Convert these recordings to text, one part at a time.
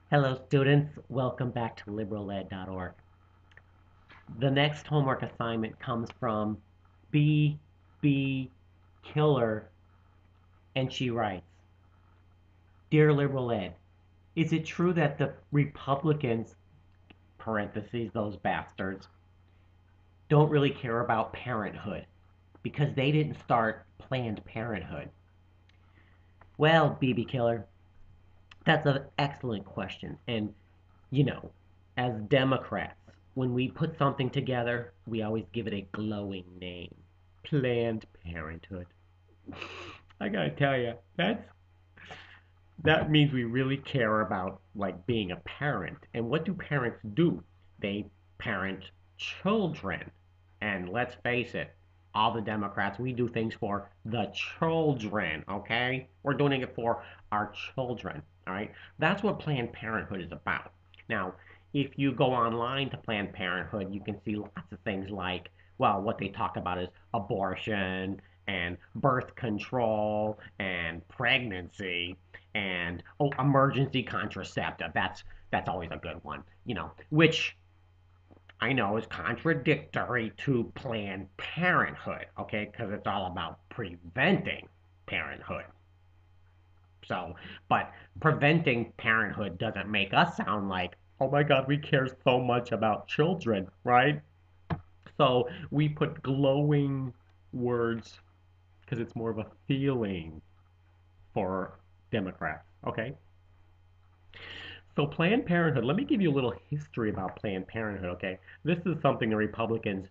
Hello, students. Welcome back to liberaled.org. The next homework assignment comes from B. Killer, and she writes, Dear Liberal Ed, is it true that the Republicans, parentheses, those bastards, don't really care about parenthood because they didn't start Planned Parenthood? Well, BB Killer, that's an excellent question. And you know, as Democrats, when we put something together, we always give it a glowing name. Planned Parenthood. I gotta tell you, that means we really care about like being a parent. And what do parents do? They parent children. And let's face it, all the Democrats, we do things for the children, okay? We're doing it for our children, all right? That's what Planned Parenthood is about. Now, if you go online to Planned Parenthood, you can see lots of things like, well, what they talk about is abortion and birth control and pregnancy and emergency contraceptive. That's always a good one, which I know is contradictory to Planned Parenthood, okay? Because it's all about preventing parenthood. So, but preventing parenthood doesn't make us sound like, oh my God, we care so much about children, right? So we put glowing words because it's more of a feeling for Democrats, okay? So Planned Parenthood, let me give you a little history about Planned Parenthood, okay? This is something the Republicans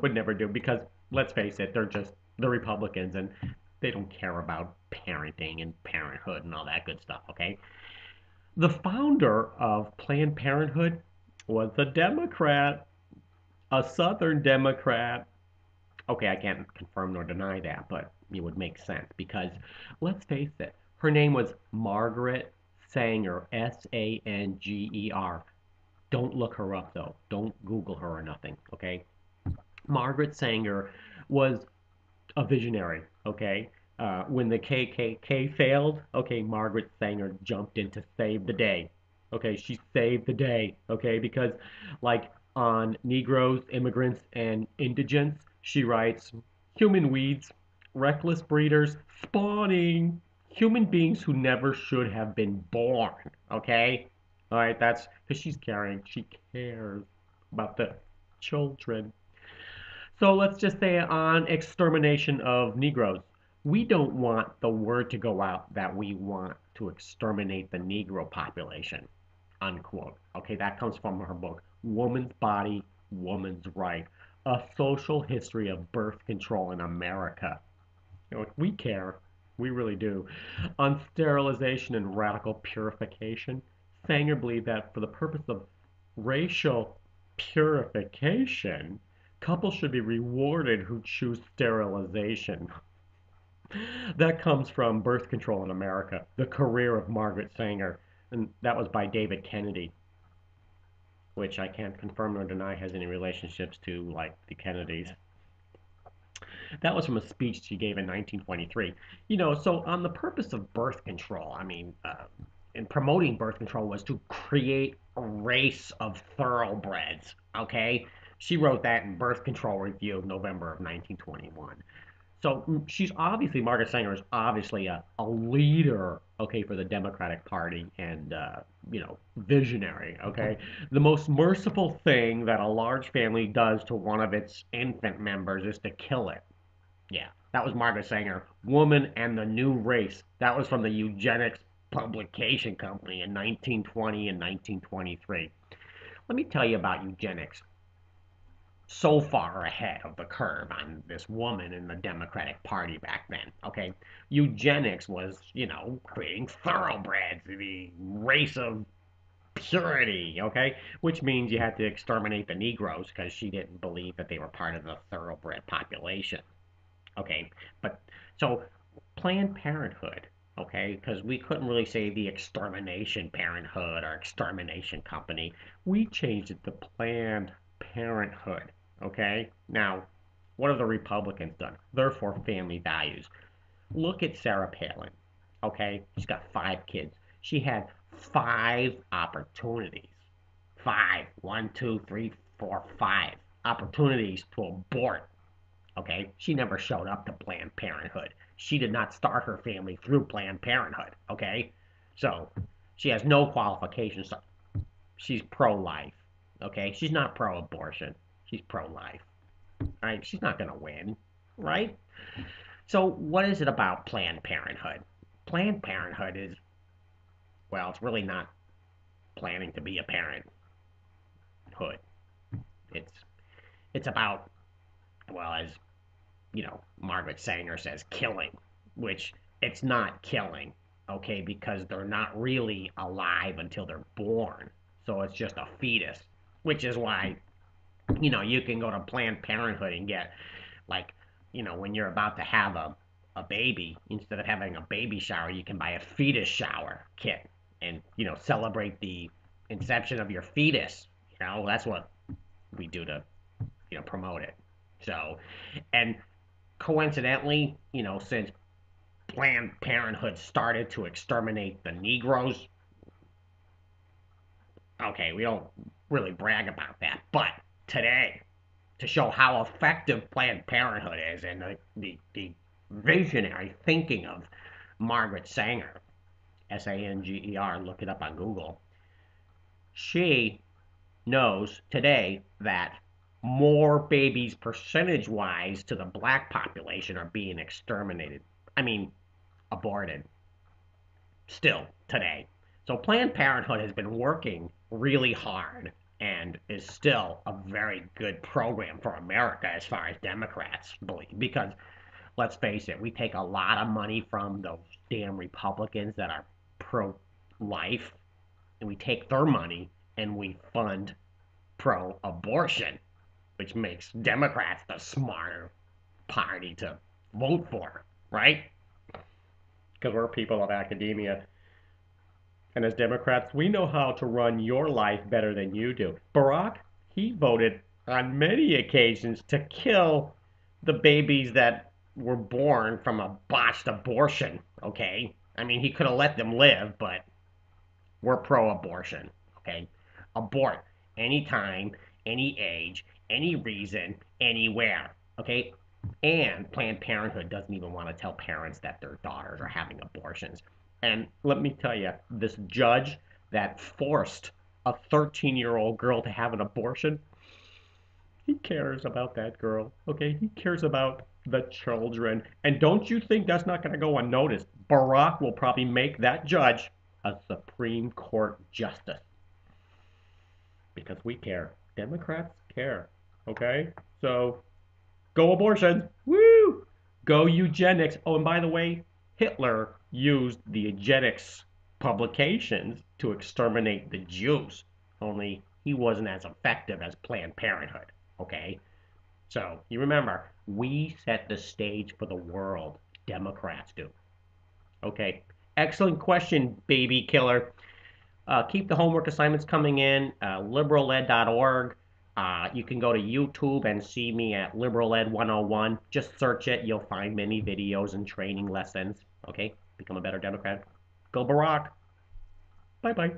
would never do because let's face it, they're just the Republicans and they don't care about parenting and parenthood and all that good stuff, okay? The founder of Planned Parenthood was a Democrat, a Southern Democrat. Okay, I can't confirm nor deny that, but it would make sense because let's face it, her name was Margaret Sanger, Sanger. Don't look her up though. Don't Google her or nothing, okay? Margaret Sanger was a visionary, okay? When the KKK failed, okay, Margaret Sanger jumped in to save the day. Okay, she saved the day, okay, because like on Negroes, immigrants, and indigents, she writes, human weeds, reckless breeders, spawning human beings who never should have been born, okay? All right, that's because she cares about the children. So let's just say on extermination of Negroes. We don't want the word to go out that we want to exterminate the Negro population, unquote. Okay, that comes from her book, Woman's Body, Woman's Right, A Social History of Birth Control in America. We care. We really do. On sterilization and radical purification, Sanger believed that for the purpose of racial purification, couples should be rewarded who choose sterilization. That comes from Birth Control in America, The Career of Margaret Sanger, and that was by David Kennedy, which I can't confirm nor deny has any relationships to like the Kennedys. That was from a speech she gave in 1923. So on the purpose of birth control, I mean, and promoting birth control was to create a race of thoroughbreds. Okay, she wrote that in Birth Control Review, November of 1921. So she's obviously Margaret Sanger is obviously a leader, okay, for the Democratic Party and visionary. Okay, the most merciful thing that a large family does to one of its infant members is to kill it. Yeah, that was Margaret Sanger, Woman and the New Race. That was from the Eugenics Publication Company in 1920 and 1923. Let me tell you about eugenics. So far ahead of the curve on this woman in the Democratic Party back then. Okay, eugenics was, creating thoroughbreds, the race of purity. Okay, which means you had to exterminate the Negroes because she didn't believe that they were part of the thoroughbred population. Okay, but so Planned Parenthood, okay, because we couldn't really say the Extermination Parenthood or Extermination Company. We changed it to Planned Parenthood, okay? Now, what have the Republicans done? They're for family values. Look at Sarah Palin, okay? She's got 5 kids. She had 5 opportunities. 5. 1, 2, 3, 4, 5 opportunities to abort. Okay? She never showed up to Planned Parenthood. She did not start her family through Planned Parenthood. Okay? So, she has no qualifications. She's pro-life. Okay? She's not pro-abortion. She's pro-life. Right? She's not going to win. Right? So, what is it about Planned Parenthood? Planned Parenthood is, well, it's really not planning to be a parenthood. It's it's about, well, as Margaret Sanger says, killing, which it's not killing, okay, because they're not really alive until they're born. So it's just a fetus, which is why, you can go to Planned Parenthood and get, like, when you're about to have a baby, instead of having a baby shower, you can buy a fetus shower kit and, celebrate the inception of your fetus. That's what we do to, promote it. So, and coincidentally, since Planned Parenthood started to exterminate the Negroes, okay, we don't really brag about that, but today, to show how effective Planned Parenthood is and the visionary thinking of Margaret Sanger, Sanger, look it up on Google, she knows today that more babies percentage wise to the black population are being exterminated. I mean, aborted still today. So Planned Parenthood has been working really hard and is still a very good program for America as far as Democrats believe. Because let's face it, we take a lot of money from those damn Republicans that are pro life, and we take their money and we fund pro abortion, which makes Democrats the smarter party to vote for, right? Because we're people of academia. And as Democrats, we know how to run your life better than you do. Barack, he voted on many occasions to kill the babies that were born from a botched abortion, okay? I mean, he could have let them live, but we're pro abortion, okay? Abort anytime, any age, any reason, anywhere, okay? And Planned Parenthood doesn't even want to tell parents that their daughters are having abortions. And let me tell you, this judge that forced a 13-year-old girl to have an abortion, he cares about that girl, okay? He cares about the children. And don't you think that's not going to go unnoticed? Barack will probably make that judge a Supreme Court justice because we care. Democrats care, okay? So go abortions. Woo! Go eugenics. Oh, and by the way, Hitler used the eugenics publications to exterminate the Jews. Only he wasn't as effective as Planned Parenthood. Okay? So you remember, we set the stage for the world. Democrats do. Okay. Excellent question, baby killer. Keep the homework assignments coming in. Liberaled.org. You can go to YouTube and see me at LiberalEd 101. Just search it. You'll find many videos and training lessons. Okay? Become a better Democrat. Go Barack. Bye-bye.